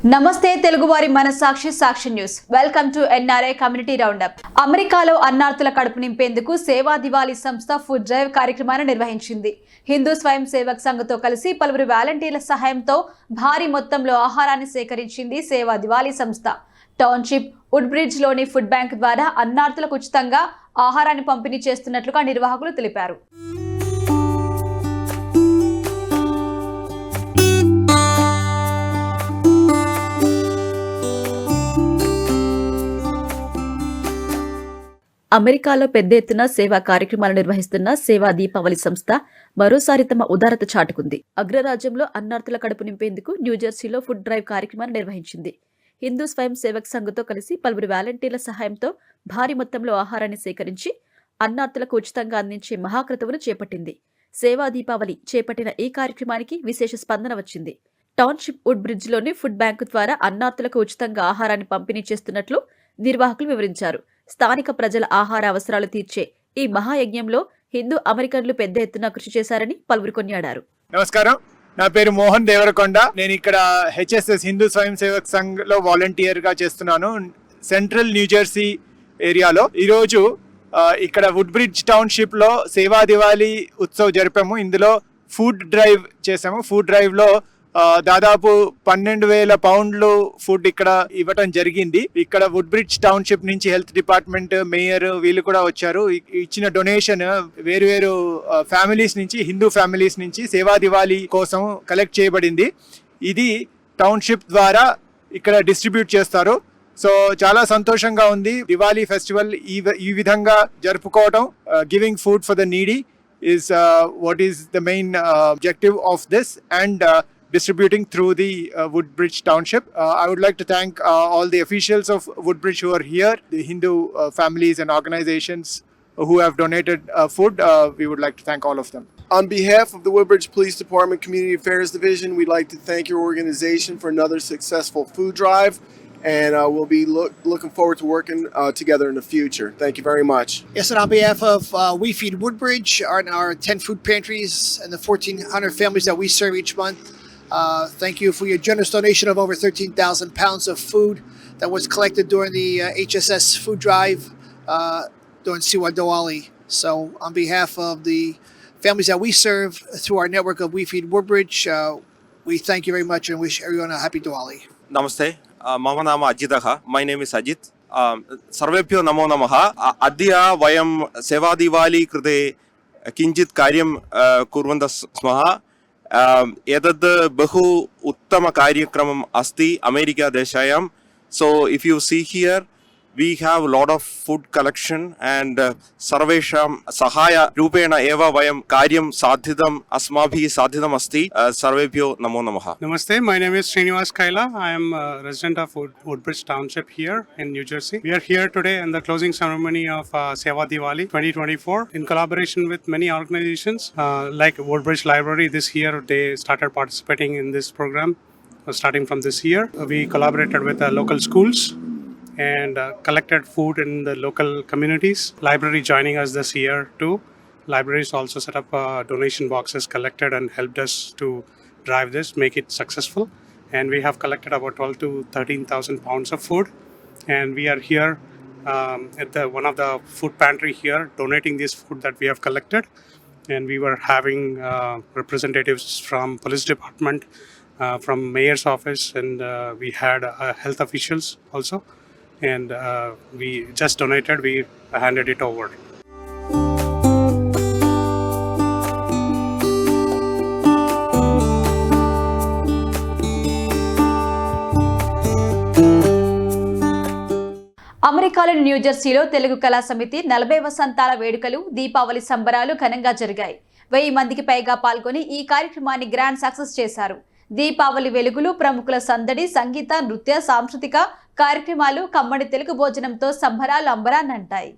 నమస్తే తెలుగువారి మనసాక్షి Sakshi news. Welcome to NRI community roundup. అమెరికాలో అన్నార్తుల కడుపు నింపేందుకు సేవా దివాళీ సంస్థ ఫుడ్ డ్రైవ్ కార్యక్రమాన్ని నిర్వహించింది. హిందూ స్వయం సేవక్ సంఘ్తో కలిసి పలువురు వాలంటీర్ల సహాయంతో భారీ మొత్తంలో ఆహారాన్ని సేకరించింది సేవా దివాళీ సంస్థ. టౌన్షిప్ వుడ్ బ్రిడ్జ్ లోని ఫుడ్ బ్యాంక్ ద్వారా అన్నార్తులకు ఉచితంగా ఆహారాన్ని పంపిణీ చేస్తున్నట్లుగా నిర్వాహకులు తెలిపారు. అమెరికాలో పెద్ద ఎత్తున సేవా కార్యక్రమాలు నిర్వహిస్తున్న సేవా దీపావళి సంస్థ మరోసారి తమ ఉదారత చాటుకుంది. అగ్రరాజ్యంలో అన్నార్తుల కడుపు నింపేందుకు న్యూజెర్సీలో ఫుడ్ డ్రైవ్ కార్యక్రమాన్ని నిర్వహించింది. హిందూ స్వయం సేవక్ సంఘ్తో కలిసి పలువురు వాలంటీర్ల సహాయంతో భారీ మొత్తంలో ఆహారాన్ని సేకరించి అన్నార్తులకు ఉచితంగా అందించే మహాక్రతువును చేపట్టింది. సేవా దీపావళి చేపట్టిన ఈ కార్యక్రమానికి విశేష స్పందన వచ్చింది. టౌన్షిప్ వుడ్ బ్రిడ్జ్లోని ఫుడ్ బ్యాంకు ద్వారా అన్నార్తులకు ఉచితంగా ఆహారాన్ని పంపిణీ చేస్తున్నట్లు నిర్వాహకులు వివరించారు. స్థానిక ప్రజల ఆహార అవసరాలు తీర్చే ఈ మహాయజ్ఞంలో హిందూ అమెరికన్లు పెద్ద ఎత్తున కృషి చేశారని పలువురు కొనియాడారు. నమస్కారం, నా పేరు మోహన్ దేవరకొండ. నేను ఇక్కడ హెచ్ఎస్ఎస్ హిందూ స్వయం సేవక్ సంఘ్ లో వాలంటీర్ గా చేస్తున్నాను, సెంట్రల్ న్యూజెర్సీ ఏరియాలో. ఈరోజు ఇక్కడ వుడ్ బ్రిడ్జ్ టౌన్షిప్ లో సేవా దివాళీ ఉత్సవ్ జరిపాము. ఇందులో ఫుడ్ డ్రైవ్ చేసాము. ఫుడ్ డ్రైవ్ లో దాదాపు 12,000 పౌండ్లు ఫుడ్ ఇక్కడ ఇవ్వటం జరిగింది. ఇక్కడ వుడ్ బ్రిడ్జ్ టౌన్షిప్ నుంచి హెల్త్ డిపార్ట్మెంట్, మేయర్ వీళ్ళు కూడా వచ్చారు. ఇచ్చిన డొనేషన్ వేరు ఫ్యామిలీస్ నుంచి, హిందూ ఫ్యామిలీస్ నుంచి సేవా దివాళీ కోసం కలెక్ట్ చేయబడింది. ఇది టౌన్షిప్ ద్వారా ఇక్కడ డిస్ట్రిబ్యూట్ చేస్తారు. సో చాలా సంతోషంగా ఉంది. దివాళీ ఫెస్టివల్ ఈ విధంగా జరుపుకోవడం, giving food for the needy is what is the main objective of this, and distributing through the Woodbridge Township. I would like to thank all the officials of Woodbridge who are here, the Hindu families and organizations who have donated food. We would like to thank all of them. On behalf of the Woodbridge Police Department Community Affairs Division, we'd like to thank your organization for another successful food drive, and we'll be looking forward to working together in the future. Thank you very much. Yes, and on behalf of We Feed Woodbridge, our 10 food pantries and the 1,400 families that we serve each month, thank you for your generous donation of over 13,000 pounds of food that was collected during the HSS food drive during Siwa Diwali. So on behalf of the families that we serve through our network of We Feed Woodbridge, we thank you very much and wish everyone a happy Diwali. Namaste. मम नाम अजितः. My name is Ajit. सर्वेभ्यो नमो नमः. अद्य वयं सेवादिवाली कृते किञ्चित् कार्यं कुर्वन्तः स्मः. एतद् बहु उत्तमकार्यक्रमम् अस्ति अमेरिकादेशायां. So if you see here, we have a lot of food collection and सर्वेषां सहाय रूपेण एव वयं कार्यं साधितम् अस्माभिः साधितम् अस्ति. सर्वेभ्यो नमो नमः. Namaste, my name is Srinivas Kaila. I am a resident of Woodbridge Township here in New Jersey. We are here today in the closing ceremony of Seva Diwali 2024 in collaboration with many organizations like Woodbridge Library. This year they started participating in this program starting from this year. We collaborated with local schools and collected food in the local communities. Library joining us this year too. Libraries also set up donation boxes, collected and helped us to drive this, make it successful. And we have collected about 12 to 13,000 pounds of food. And we are here at one of the food pantry here donating this food that we have collected. And we were having representatives from police department, from mayor's office, and we had health officials also. And we just donated, we handed it over. అమెరికాలోని న్యూజెర్సీలో తెలుగు కళా సమితి 40 వసంతాల వేడుకలు, దీపావళి సంబరాలు ఘనంగా జరిగాయి. 1000 మందికి పైగా పాల్గొని ఈ కార్యక్రమాన్ని గ్రాండ్ సక్సెస్ చేశారు. దీపావళి వెలుగులు, ప్రముఖుల సందడి, సంగీత, నృత్య, సాంస్కృతిక కార్యక్రమాలు, కమ్మడి తెలుగు భోజనంతో సంబరాలు అంబరాన్నంటాయి.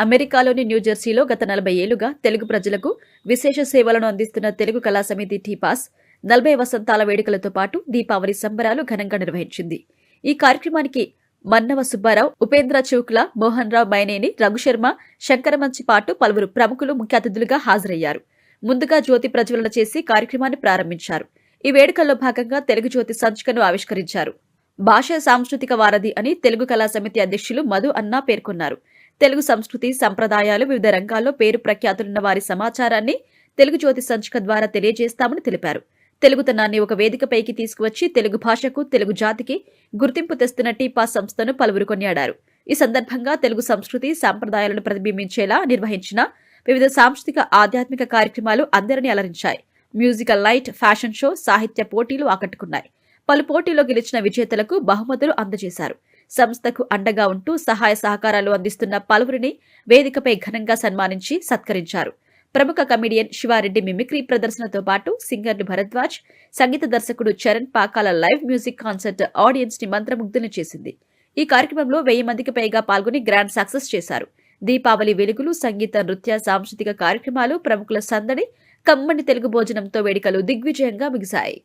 అమెరికాలోని న్యూజెర్సీలో గత 40 ఏళ్లుగా తెలుగు ప్రజలకు విశేష సేవలను అందిస్తున్న తెలుగు కళా సమితి టీపాస్ 40 వసంతాల వేడుకలతో పాటు దీపావళి సంబరాలు ఘనంగా నిర్వహించింది. ఈ కార్యక్రమానికి మన్నవ సుబ్బారావు, ఉపేంద్ర చూక్ల, మోహన్ రావు మైనేని, రఘుశర్మ, శంకరమంచి పాటు పలువురు ప్రముఖులు ముఖ్య అతిథులుగా హాజరయ్యారు. ముందుగా జ్యోతి ప్రజ్వలన చేసి కార్యక్రమాన్ని ప్రారంభించారు. ఈ వేడుకల్లో భాగంగా తెలుగు జ్యోతి సంచికను ఆవిష్కరించారు. భాష సాంస్కృతిక వారధి అని తెలుగు కళా సమితి అధ్యక్షులు మధు అన్నా పేర్కొన్నారు. తెలుగు సంస్కృతి, సంప్రదాయాలు, వివిధ రంగాల్లో పేరు ప్రఖ్యాతులున్న వారి సమాచారాన్ని తెలుగు జ్యోతి సంచిక ద్వారా తెలియజేస్తామని తెలిపారు. తెలుగుతనాన్ని ఒక వేదికపైకి తీసుకువచ్చి తెలుగు భాషకు, తెలుగు జాతికి గుర్తింపు తెస్తున్న టీపా సంస్థను పలువురు కొనియాడారు. ఈ సందర్భంగా తెలుగు సంస్కృతి, సంప్రదాయాలను ప్రతిబింబించేలా నిర్వహించిన వివిధ సాంస్కృతిక, ఆధ్యాత్మిక కార్యక్రమాలు అందరినీ అలరించాయి. మ్యూజికల్ నైట్, ఫ్యాషన్ షో, సాహిత్య పోటీలు ఆకట్టుకున్నాయి. పలు పోటీల్లో గెలిచిన విజేతలకు బహుమతులు అందజేశారు. సంస్థకు అండగా ఉంటూ సహాయ సహకారాలు అందిస్తున్న పలువురిని వేదికపై ఘనంగా సన్మానించి సత్కరించారు. ప్రముఖ కమిడియన్ శివారెడ్డి మిమిక్రీ ప్రదర్శనతో పాటు సింగర్లు భరద్వాజ్, సంగీత దర్శకుడు Charan Pakala live music concert audience ని మంత్రముగ్ధుల్ని చేసింది. ఈ కార్యక్రమంలో 1000 మందికి పైగా పాల్గొని గ్రాండ్ సక్సెస్ చేశారు. దీపావళి వెలుగులు, సంగీత, నృత్య, సాంస్కృతిక కార్యక్రమాలు, ప్రముఖుల సందడి, కమ్మని తెలుగు భోజనంతో వేడుకలు దిగ్విజయంగా ముగిశాయి.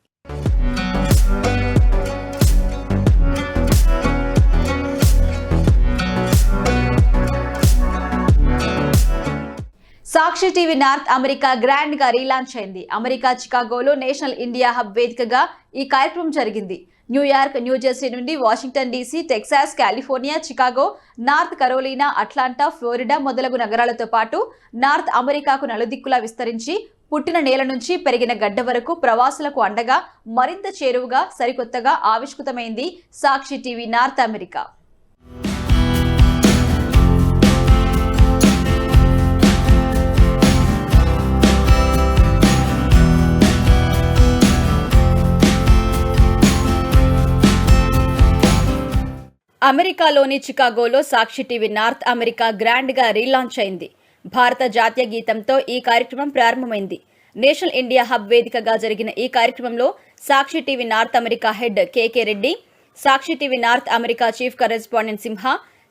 Sakshi TV north America grand గా రీలాంచ్ అయింది. అమెరికా చికాగోలో నేషనల్ ఇండియా హబ్ వేదికగా ఈ కార్యక్రమం జరిగింది. న్యూయార్క్, న్యూజెర్సీ నుండి Washington DC, Texas, California, Chicago, North Carolina, Atlanta, Florida మొదలగు నగరాలతో పాటు నార్త్ అమెరికాకు నలుదిక్కులా విస్తరించి పుట్టిన నేల నుంచి పెరిగిన గడ్డ వరకు ప్రవాసులకు అండగా మరింత చేరువుగా సరికొత్తగా ఆవిష్కృతమైంది సాక్షి టీవీ నార్త్ అమెరికా. అమెరికాలోని చికాగోలో సాక్షి టీవీ నార్త్ అమెరికా గ్రాండ్ గా రీలాంచ్ అయింది. భారత జాతీయ గీతంతో ఈ కార్యక్రమం ప్రారంభమైంది. నేషనల్ ఇండియా హబ్ వేదికగా జరిగిన ఈ కార్యక్రమంలో Sakshi TV north America head KK Reddy, Sakshi TV north America chief correspondent Simha,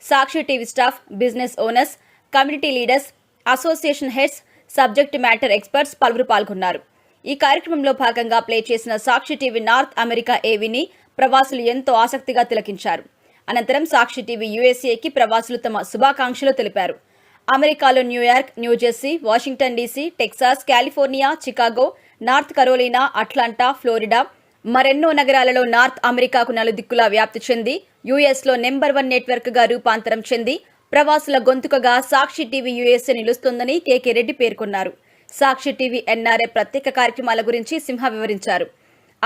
Sakshi TV staff, business owners, community leaders, association heads, subject matter experts పలువురు పాల్గొన్నారు. ఈ కార్యక్రమంలో భాగంగా ప్లే చేసిన సాక్షి టీవీ నార్త్ అమెరికా ఏవీని ప్రవాసులు ఎంతో ఆసక్తిగా తిలకించారు. అనంతరం సాక్షి టీవీ యూఎస్ఏకి ప్రవాసులు తమ శుభాకాంక్షలు తెలిపారు. అమెరికాలో New York, New Jersey, Washington DC, Texas, California, Chicago, North Carolina, Atlanta, Florida మరెన్నో నగరాలలో నార్త్ అమెరికాకు నలుదిక్కులా వ్యాప్తి చెంది యూఎస్లో నెంబర్ 1 నెట్వర్క్ గా రూపాంతరం చెంది ప్రవాసుల గొంతుకగా సాక్షి టీవీ యూఎస్ఏ నిలుస్తోందని కేకే రెడ్డి పేర్కొన్నారు. సాక్షి టీవీ ఎన్ఆర్ఐ ప్రత్యేక కార్యక్రమాల గురించి సింహ వివరించారు.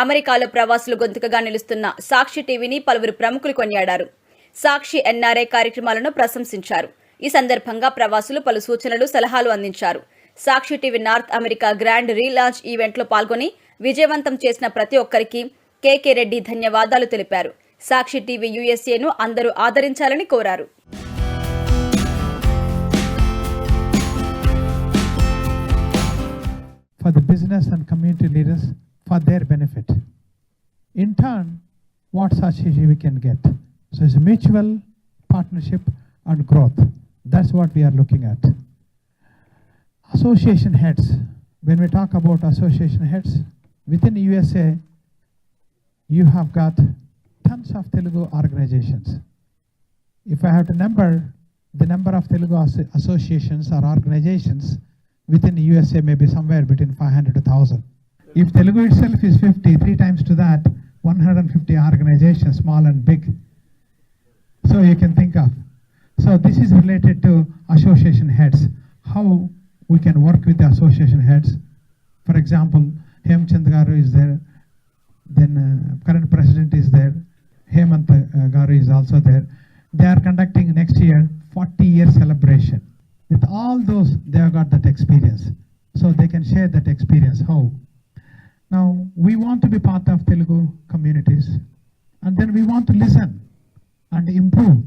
అమెరికాలో ప్రవాసులు గొంతుకగా నిలుస్తున్న సాక్షి టీవీని పలువురు ప్రముఖులు కొనియాడారు. సాక్షి ఎన్ఆర్ఐ కార్యక్రమాలను ప్రశంసించారు. ఈ సందర్భంగా ప్రవాసులు పలు సూచనలు, సలహాలు అందించారు. Sakshi TV north America grand relaunch ఈవెంట్లో పాల్గొని విజయవంతం చేసిన ప్రతి ఒక్కరికి కేకే రెడ్డి ధన్యవాదాలు తెలిపారు. సాక్షి టీవీ యూఎస్ఏను అందరూ ఆదరించాలని కోరారు. For the business and community leaders, for their benefit. In turn, what Saక్షి TV can get. So it's a mutual partnership and growth. That's what we are looking at. Association heads. When we talk about association heads, within USA, you have got tons of Telugu organizations. If I have to number the number of Telugu associations or organizations within USA, maybe somewhere between 500 to 1,000. If Telugu itself is 50, 3 times to that, 150 organizations, small and big. So you can think of. So this is related to association heads. How we can work with the association heads. For example, Hemchand Garu is there. Then current president is there. Hemant Garu is also there. They are conducting next year 40-year celebration. With all those, they have got that experience. So they can share that experience. How? Now, we want to be part of Telugu communities. And then we want to listen and improve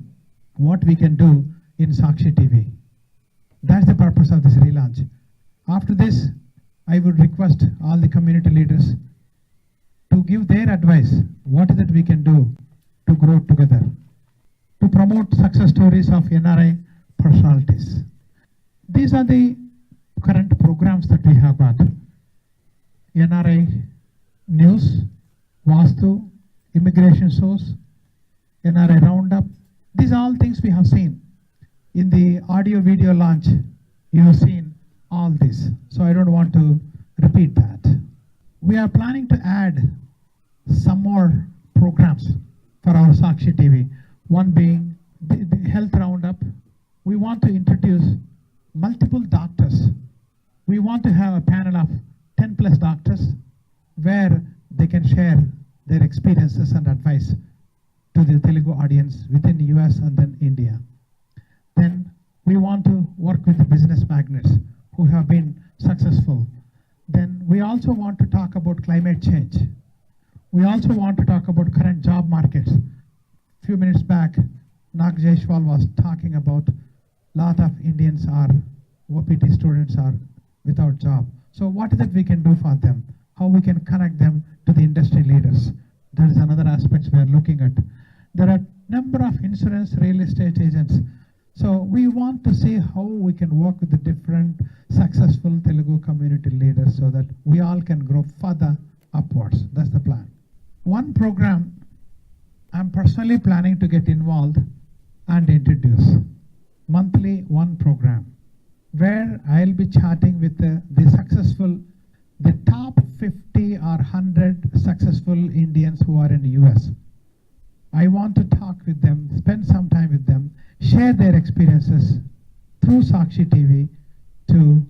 what we can do in Saక్షి TV. That's the purpose of this relaunch. After this, I would request all the community leaders to give their advice. What is it we can do to grow together? To promote success stories of NRI personalities. These are the current programs that we have got. NRI news, Vastu, immigration shows, NRI roundup. These are all things we have seen. In the audio video launch, you have seen all this. So I don't want to repeat that. We are planning to add some more programs for our Sakshi TV. One being the health roundup. We want to introduce multiple doctors. We want to have a panel of 10 plus doctors where they can share their experiences and advice to the Telugu audience within the US and then India. Then we want to work with the business magnates who have been successful. Then we also want to talk about climate change. We also want to talk about current job markets. Few minutes back, Nag Jaishwal was talking about lot of Indians are, OPT students are without job. So what is it we can do for them? How we can connect them to the industry leaders? That is another aspect we are looking at. There are number of insurance real estate agents. So we want to see how we can work with the different successful Telugu community leaders so that we all can grow further upwards. That's the plan. One program I'm personally planning to get involved and introduce. Monthly one program where I'll be chatting with the successful, the top 50 or 100 successful Indians who are in the US. I want to talk with them, spend some time with them, share their experiences through Sakshi TV to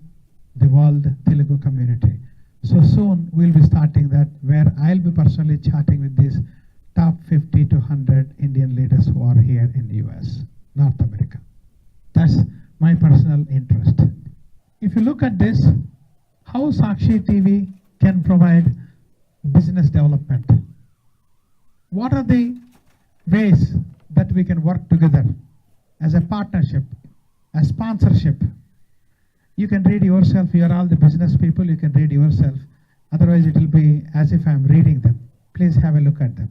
the world Telugu community. So soon we'll be starting that where I'll be personally chatting with these top 50 to 100 Indian leaders who are here in the US, North America. That's my personal interest. If you look at this, how Sakshi TV can provide business development. What are the ways that we can work together as a partnership, a sponsorship? You can read yourself, you are all the business people, you can read yourself. Otherwise it will be as if I'm reading them. Please have a look at them.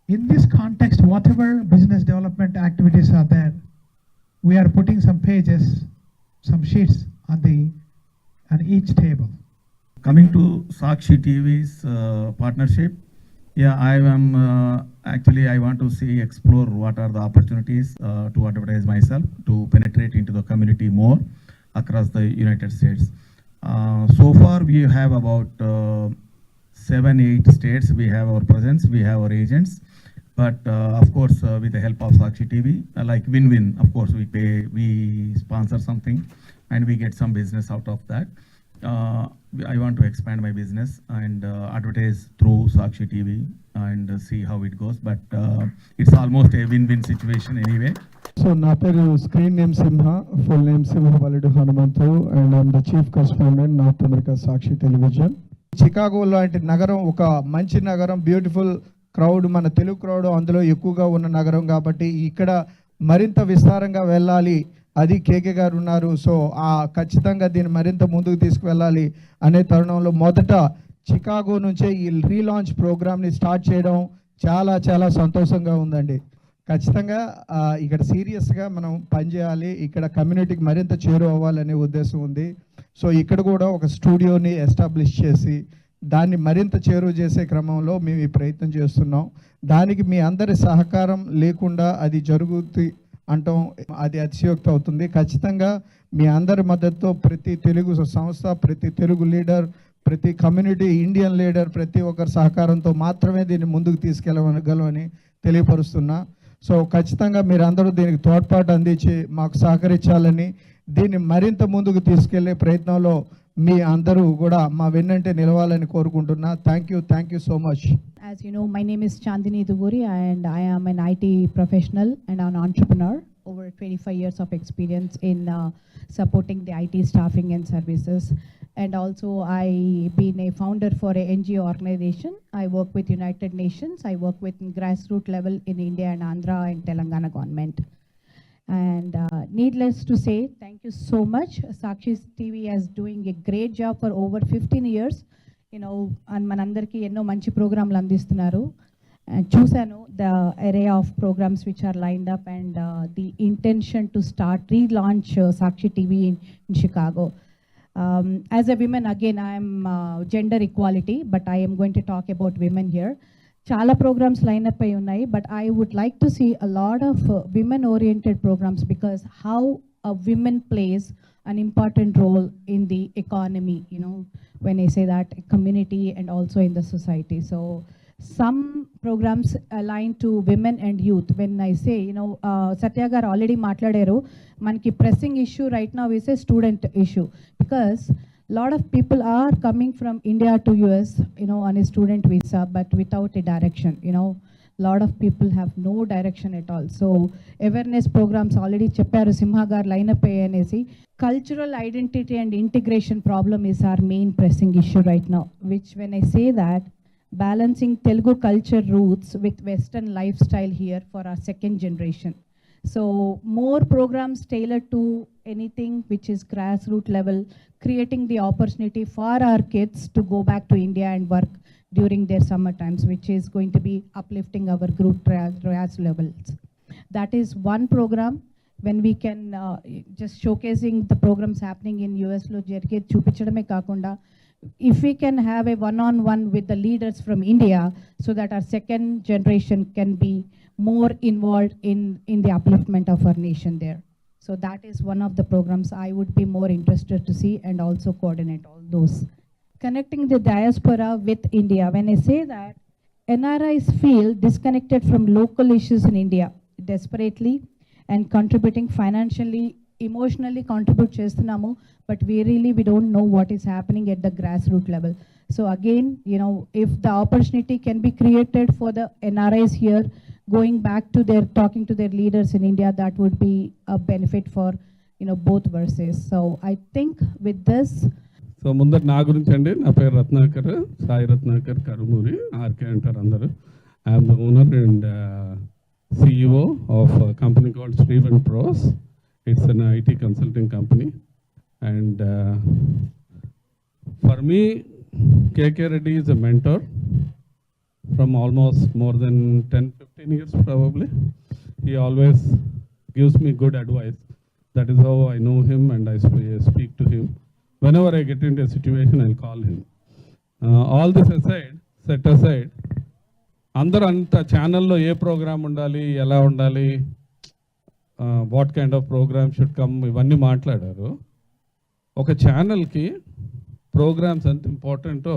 In this context, whatever business development activities are there, we are putting some pages, some sheets on each table. Coming to Sakshi TV's partnership, yeah, I am actually I want to explore what are the opportunities to advertise myself, to penetrate into the community more across the United States. So far, we have about 7-8 states. We have our presence, we have our agents, but of course, with the help of Sakshi TV, like win-win. Of course, we sponsor something, and we get some business out of that. I want to expand my business and advertise through Sakshi TV and see how it goes. But it's almost a win-win situation anyway. So na peru screen name Simha, full name Simha Validu Hanumantu, and I'm the chief correspondent North America Sakshi Television. Chicago లాంటి నగరం ఒక మంచి నగరం, beautiful crowd, మన Telugu crowd అందులో ఎక్కువగా ఉన్న నగరం కాబట్టి ఇక్కడ మరింత విస్తారంగా వెళ్ళాలి. అది కేకే గారు ఉన్నారు. సో ఖచ్చితంగా దీన్ని మరింత ముందుకు తీసుకువెళ్ళాలి అనే తరుణంలో మొదట చికాగో నుంచే ఈ రీలాంచ్ ప్రోగ్రామ్ని స్టార్ట్ చేయడం చాలా చాలా సంతోషంగా ఉందండి. ఖచ్చితంగా ఇక్కడ సీరియస్గా మనం పనిచేయాలి, ఇక్కడ కమ్యూనిటీకి మరింత చేరువవ్వాలనే ఉద్దేశం ఉంది. సో ఇక్కడ కూడా ఒక స్టూడియోని ఎస్టాబ్లిష్ చేసి దాన్ని మరింత చేరువ చేసే క్రమంలో మేము ఈ ప్రయత్నం చేస్తున్నాం. దానికి మీ అందరి సహకారం లేకుండా అది జరుగుతుంది అంటాం అది అతిశయోక్తి అవుతుంది. ఖచ్చితంగా మీ అందరి మద్దతుతో ప్రతి తెలుగు సంస్థ, ప్రతి తెలుగు లీడర్, ప్రతి కమ్యూనిటీ ఇండియన్ లీడర్, ప్రతి ఒక్కరి సహకారంతో మాత్రమే దీన్ని ముందుకు తీసుకెళ్ళగలమని తెలియపరుస్తున్నా. సో ఖచ్చితంగా మీరందరూ దీనికి తోడ్పాటు అందించి మాకు సహకరించాలని, దీన్ని మరింత ముందుకు తీసుకెళ్లే ప్రయత్నంలో మీ అందరూ కూడా మా వెన్నంటే నిలవాలని కోరుకుంటున్నా. Thank you so much. As you know, my name is Chandini Duguri and I am an IT professional and an entrepreneur. Over 25 years of experience in supporting the IT staffing and services. And also I've been a founder for a NGO organization. I work with United Nations. I work with grassroots level in India and Andhra and Telangana government. And needless to say, thank you so much. Sakshi TV is doing a great job for over 15 years. And మనందరికీ ఎన్నో మంచి ప్రోగ్రాంలు అందిస్తున్నారు. చూశాను the array of programs which are lined up and the intention to relaunch Sakshi TV in Chicago. As a woman, again, I am gender equality, but I am going to talk about women here. Chala programs line up ayi unnai, but I would like to see a lot of women oriented programs, because how a woman plays an important role in the economy, you know, when I say that, community and also in the society. So some programs aligned to women and youth. When I say, you know, Satya gar already matladaru, manki pressing issue right now is a student issue, because lot of people are coming from India to US, you know, on a student visa, but without a direction, you know. Lot of people have no direction at all. So awareness programs already chepparu Simha gar line up ayanesi. Cultural identity and integration problem is our main pressing issue right now, which when I say that, balancing Telugu culture roots with Western lifestyle here for our second generation. So more programs tailored to anything which is grassroots level, creating the opportunity for our kids to go back to India and work during their summer times, which is going to be uplifting our group RAS levels. That is one program. When we can just showcasing the programs happening in US lo jerige chupichadame kakunda, if we can have a one-on-one with the leaders from India, so that our second generation can be more involved in the upliftment of our nation there. So that is one of the programs I would be more interested to see and also coordinate all those. Connecting the diaspora with India. When I say that, NRIs feel disconnected from local issues in India desperately, and contributing financially, emotionally contribute chestunnamo, but we don't know what is happening at the grassroots level. So again, you know, if the opportunity can be created for the NRIs here, going back to their, talking to their leaders in India, that would be a benefit for, you know, both verses. So I think with this, so ముందర నా గురించి అండి, నా పేరు Ratnakar, Sai Ratnakar Karumuri, RK అంటారు అందరు. I'm the owner and CEO of a company called Steven Pros. It's an IT consulting company. And for me, KK Reddy is a mentor from almost more than 10-15 years probably. He always gives me good advice. That is how I know him and I speak to him. Whenever I get into a situation, I'll call him. All this aside, set aside, అందరూ అంత ఛానల్లో ఏ programme ఉండాలి, ఎలా ఉండాలి, what kind of program should come, ఇవన్నీ మాట్లాడారు. ఒక ఛానల్కి ప్రోగ్రామ్స్ ఎంత ఇంపార్టెంటో,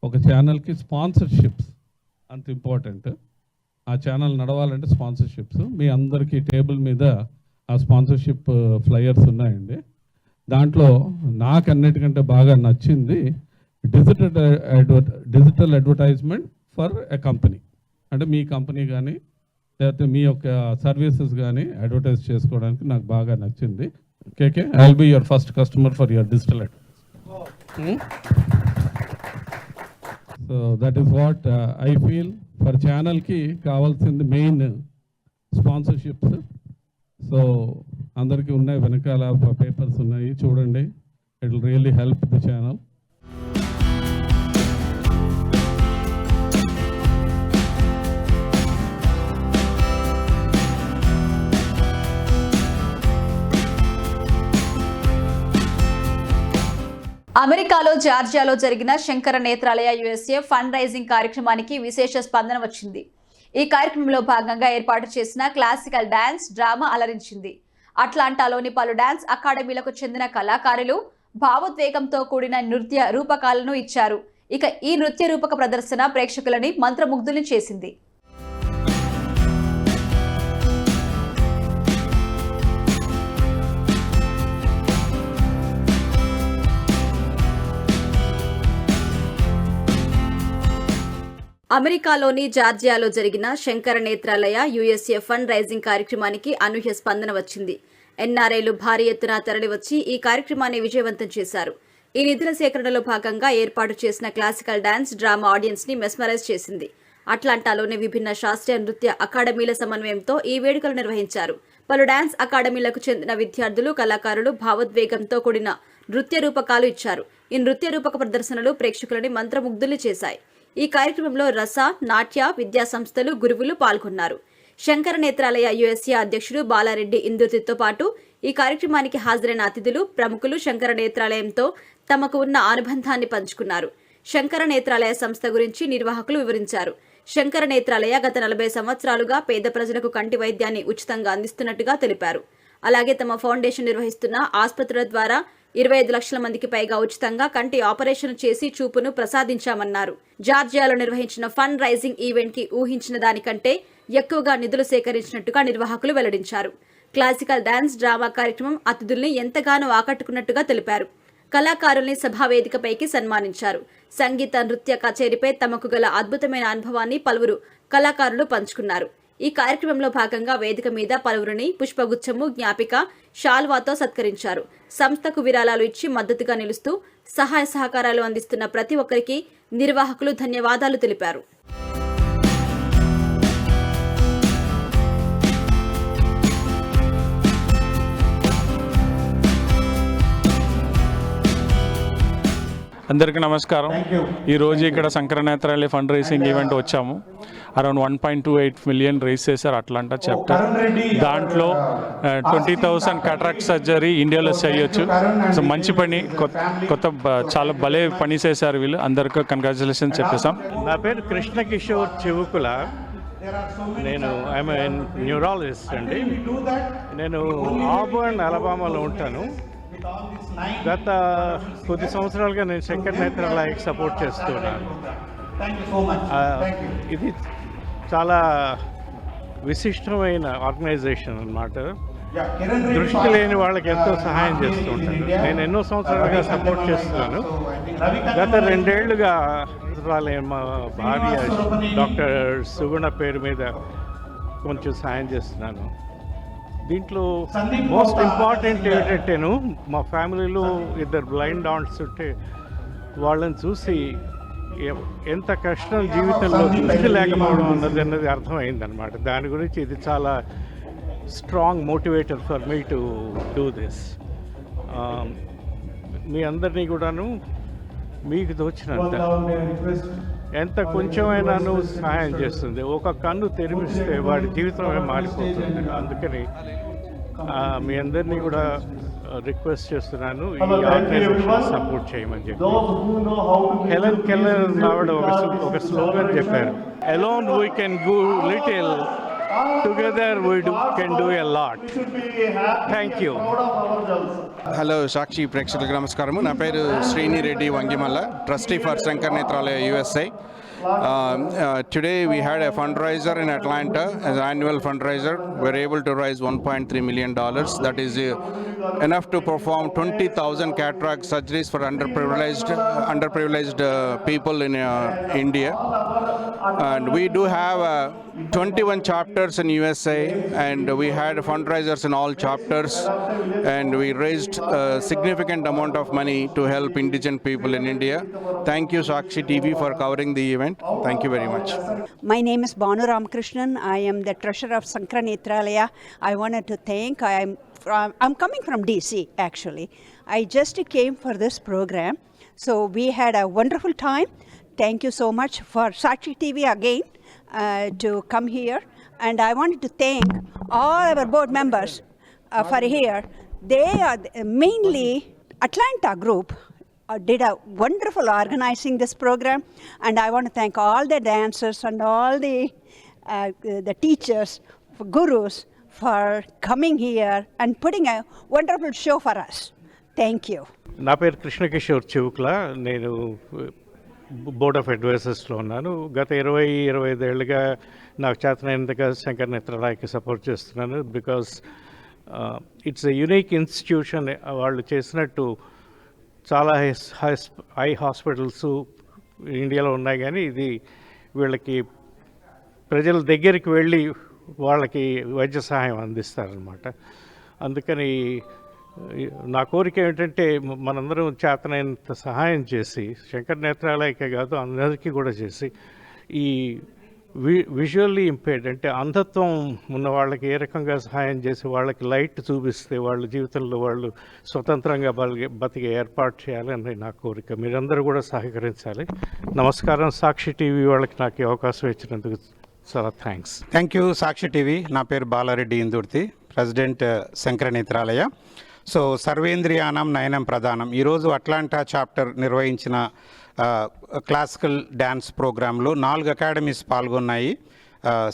ఒక ఛానల్కి స్పాన్సర్షిప్స్ అంత ఇంపార్టెంట్. ఆ ఛానల్ నడవాలంటే స్పాన్సర్షిప్స్. మీ అందరికీ టేబుల్ మీద ఆ స్పాన్సర్షిప్ ఫ్లయర్స్ ఉన్నాయండి. దాంట్లో నాకు అన్నిటికంటే బాగా నచ్చింది digital advertisement for a company. అంటే మీ కంపెనీ కానీ లేకపోతే మీ యొక్క సర్వీసెస్ కానీ అడ్వర్టైజ్ చేసుకోవడానికి నాకు బాగా నచ్చింది. KK, I will be your first customer for your digital advertise. So that is what I feel for ఛానల్కి కావాల్సింది మెయిన్ స్పాన్సర్షిప్స్. సో అందరికీ ఉన్నాయి, వెనకాల పేపర్స్ ఉన్నాయి, చూడండి. It will really help the channel. అమెరికాలో జార్జియాలో జరిగిన Shankara Netralaya USA fund raising కార్యక్రమానికి విశేష స్పందన వచ్చింది. ఈ కార్యక్రమంలో భాగంగా ఏర్పాటు చేసిన క్లాసికల్ డాన్స్ డ్రామా అలరించింది. అట్లాంటాలోని పలు డాన్స్ అకాడమీలకు చెందిన కళాకారులు భావోద్వేగంతో కూడిన నృత్య రూపకాలను ఇచ్చారు. ఇక ఈ నృత్య రూపక ప్రదర్శన ప్రేక్షకులని మంత్రముగ్ధుల్ని చేసింది. అమెరికాలోని జార్జియాలో జరిగిన Shankara Netralaya USA fund raising కార్యక్రమానికి అనూహ్య స్పందన వచ్చింది. NRIలు భారీ ఎత్తున తరలివచ్చి ఈ కార్యక్రమాన్ని విజయవంతం చేశారు. ఈ నిధుల సేకరణలో భాగంగా ఏర్పాటు చేసిన క్లాసికల్ డాన్స్ డ్రామా ఆడియన్స్ ని మెస్మరైజ్ చేసింది. అట్లాంటాలోని విభిన్న శాస్త్రీయ నృత్య అకాడమీల సమన్వయంతో ఈ వేడుకలు నిర్వహించారు. పలు డాన్స్ అకాడమీలకు చెందిన విద్యార్థులు, కళాకారులు భావోద్వేగంతో కూడిన నృత్య రూపకాలు ఇచ్చారు. ఈ నృత్య రూపక ప్రదర్శనలు ప్రేక్షకులని మంత్రముగ్ధుల్ని చేశాయి. ఈ కార్యక్రమంలో రస, నాట్య విద్యా సంస్థలు, గురువులు పాల్గొన్నారు. శంకర నేత్రాలయ USA అధ్యక్షుడు బాలారెడ్డి ఇందుతితో పాటు ఈ కార్యక్రమానికి హాజరైన అతిథులు ప్రముఖులు శంకర నేత్రాలయంతో తమకు ఉన్న అనుబంధాన్ని పంచుకున్నారు. శంకర నేత్రాలయ సంస్థ గురించి నిర్వాహకులు వివరించారు. శంకర నేత్రాలయ గత 40 సంవత్సరాలుగా పేద ప్రజలకు కంటి వైద్యాన్ని ఉచితంగా అందిస్తున్నట్టుగా తెలిపారు. అలాగే తమ ఫౌండేషన్ నిర్వహిస్తున్న ఆసుపత్రుల ద్వారా 25 లక్షల మందికి పైగా ఉచితంగా కంటి ఆపరేషన్ చేసి చూపును ప్రసాదించామన్నారు. జార్జియాలో నిర్వహించిన ఫండ్ రైజింగ్ ఈవెంట్ కి ఊహించిన దానికంటే ఎక్కువగా నిధులు సేకరించినట్టుగా నిర్వాహకులు వెల్లడించారు. క్లాసికల్ డాన్స్ డ్రామా కార్యక్రమం అతిథుల్ని ఎంతగానో ఆకట్టుకున్నట్టుగా తెలిపారు. కళాకారుల్ని సభావేదికపైకి సన్మానించారు. సంగీత నృత్య కచేరీపై తమకు గల అద్భుతమైన అనుభవాన్ని పలువురు కళాకారులు పంచుకున్నారు. ఈ కార్యక్రమంలో భాగంగా వేదిక మీద పలువురిని పుష్పగుచ్చము, జ్ఞాపిక, షాల్వాతో సత్కరించారు. సంస్థకు విరాళాలు ఇచ్చి మద్దతుగా నిలుస్తూ సహాయ సహకారాలు అందిస్తున్న ప్రతి ఒక్కరికి నిర్వాహకులు ధన్యవాదాలు తెలిపారు. అందరికీ నమస్కారం. ఈరోజు ఇక్కడ Shankara Netralaya fund raising event వచ్చాము. అరౌండ్ 1.28 మిలియన్ రైజ్ చేశారు అట్లాంటా చాప్టర్. దాంట్లో 20,000 క్యాటరాక్ట్ సర్జరీ ఇండియాలో చేయొచ్చు. సో మంచి పని, కొత్త చాలా భలే పని చేశారు వీళ్ళు. అందరికీ కంగ్రాచులేషన్ చెప్పేసాం. నా పేరు కృష్ణ కిషోర్ చెవుకుల. నేను ఐఎమ్ న్యూరాలజిస్ట్ అండి. నేను ఆబర్న్ అలబామాలో ఉంటాను. గత కొద్ది సంవత్సరాలుగా నేను శంకర నేత్రాలయకి సపోర్ట్ చేస్తున్నాను. ఇది చాలా విశిష్టమైన ఆర్గనైజేషన్ అన్నమాట. దృష్టి లేని వాళ్ళకి ఎంతో సహాయం చేస్తూ ఉంటాను. నేను ఎన్నో సంవత్సరాలుగా సపోర్ట్ చేస్తున్నాను. గత 2 ఏళ్లుగా మా భార్య డాక్టర్ సుగుణ పేరు మీద కొంచెం సహాయం చేస్తున్నాను. దీంట్లో మోస్ట్ ఇంపార్టెంట్ ఏంటంటేను మా ఫ్యామిలీలో 2 బ్లైండ్ ఆంట్స్ ఉంటే వాళ్ళని చూసి ఎంత కష్టం జీవితంలో దృష్టి లేకపోవడం అన్నది అర్థమైందనమాట. దాని గురించి ఇది చాలా strong motivator for me to do this. మీ అందరినీ కూడాను మీకు తోచినంత ఎంత కొంచెమైనాను సహాయం చేస్తుంది. ఒక కన్ను తెరిపిస్తే వాడి జీవితమే మారిపోతుంది. అందుకని మీ అందరినీ కూడా రిక్వెస్ట్ చేస్తున్నాను ఈ ఆర్గనైజేషన్ సపోర్ట్ చేయమని చెప్పి. హెలెన్ కెల్లర్ ఆవిడ ఒక స్లోగన్ చెప్పారు, alone we can go little, together we can do a lot. Thank you. Hello Sakshi ప్రేక్షకులకు నమస్కారము. నా పేరు Srini Reddy Vangimalla, trustee for Shankar Netralaya USA. Today we had a fundraiser in Atlanta, as an annual fundraiser. We were able to raise $1.3 million. That is enough to perform 20,000 cataract surgeries for underprivileged people in India. And we do have 21 chapters in USA, and we had fundraisers in all chapters, and we raised a significant amount of money to help indigent people in India. Thank you Sakshi TV for covering the event. Thank you very much. My name is Banu Ramakrishnan. I am the treasurer of Shankara Nethralaya. I wanted to thank, I'm coming from DC actually. I just came for this program. So we had a wonderful time. Thank you so much for Sakshi TV again to come here. And I wanted to thank all our board members for here. They are mainly Atlanta group. Did a wonderful organizing this program, and I want to thank all the dancers and all the teachers, gurus for coming here and putting a wonderful show for us. Thank you. నా పేరు కృష్ణ కిషోర్ చెవుకుల. నేను board of అడ్వైజర్స్లో ఉన్నాను. గత 20-25 ఏళ్ళుగా నాకు చేతనైనంతగా Shankar నేత్రాలయకి support చేస్తున్నాను. Because it's a unique institution. వాళ్ళు చేసినట్టు చాలా హై హాస్పిటల్స్ ఇండియాలో ఉన్నాయి, కానీ ఇది వీళ్ళకి ప్రజల దగ్గరికి వెళ్ళి వాళ్ళకి వైద్య సహాయం అందిస్తారనమాట. అందుకని నా కోరిక ఏమిటంటే మనందరం చేతనైనంత సహాయం చేసి, శంకర్ నేత్రాలయకే కాదు అందరికీ కూడా చేసి, ఈ విజువల్లీ ఇంపేర్డ్ అంటే అంధత్వం ఉన్న వాళ్ళకి ఏ రకంగా సహాయం చేసి వాళ్ళకి లైట్ చూపిస్తే వాళ్ళ జీవితంలో వాళ్ళు స్వతంత్రంగా బతికే ఏర్పాటు చేయాలని నా కోరిక. మీరందరూ కూడా సహకరించాలి. నమస్కారం. సాక్షి టీవీ వాళ్ళకి నాకు అవకాశం ఇచ్చినందుకు చాలా thanks. Thank you Sakshi TV. నా పేరు బాలారెడ్డి ఇందుర్తి, ప్రెసిడెంట్ శంకర నేత్రాలయ. సో సర్వేంద్రియానం నయనం ప్రధానం. ఈరోజు అట్లాంటా చాప్టర్ నిర్వహించిన క్లాసికల్ డ్యాన్స్ ప్రోగ్రాంలో 4 అకాడమీస్ పాల్గొన్నాయి.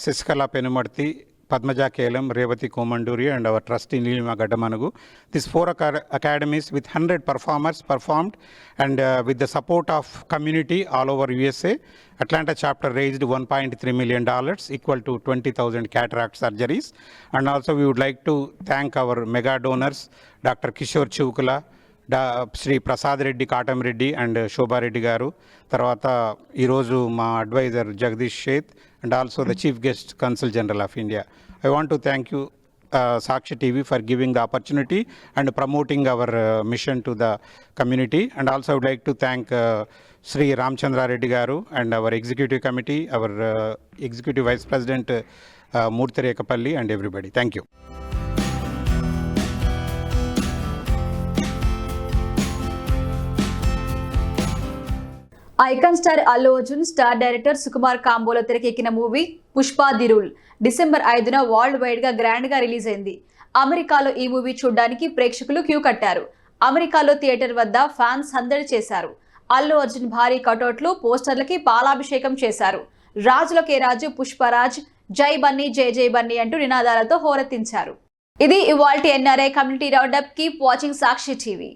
Sasikala Penumarthi, Padmaja Kelam, Revati Komanduri, and our trustee Nilima Gadamanugu. These 4 academies with 100 performers performed, and with the support of community all over USA, Atlanta chapter raised $1.3 million, equal to 20,000 cataract surgeries. And also we would like to thank our mega donors, Dr. Kishore Chivukula, Sri Prasad Reddy, Katam Reddy, and Shobha Reddy Garu. Tarvata Irozu ma advisor Jagdish Sheth, and also the Chief Guest Consul General of India. I want to thank you, Sakshi TV, for giving the opportunity and promoting our mission to the community. And also I would like to thank Sri Ramchandra Reddy Garu and our executive committee, our executive vice president Murthy Rekapalli, and everybody. Thank you. Icon star Allu Arjun star director Sukumar కాంబోలో తెరకెక్కిన movie Pushpa the rule December 5న world wide గా grand గా release అయింది. అమెరికాలో ఈ movie చూడడానికి ప్రేక్షకులు క్యూ కట్టారు. అమెరికాలో థియేటర్ వద్ద ఫ్యాన్స్ సందడి చేశారు. అల్లు అర్జున్ భారీ కటౌట్లు, పోస్టర్లకి పాలాభిషేకం చేశారు. రాజులకే రాజు, పుష్పరాజ్, జై బన్నీ, జై జై బన్నీ అంటూ నినాదాలతో హోరెత్తించారు. ఇది ఇవాల్టి NRI community roundup. Keep watching Sakshi TV.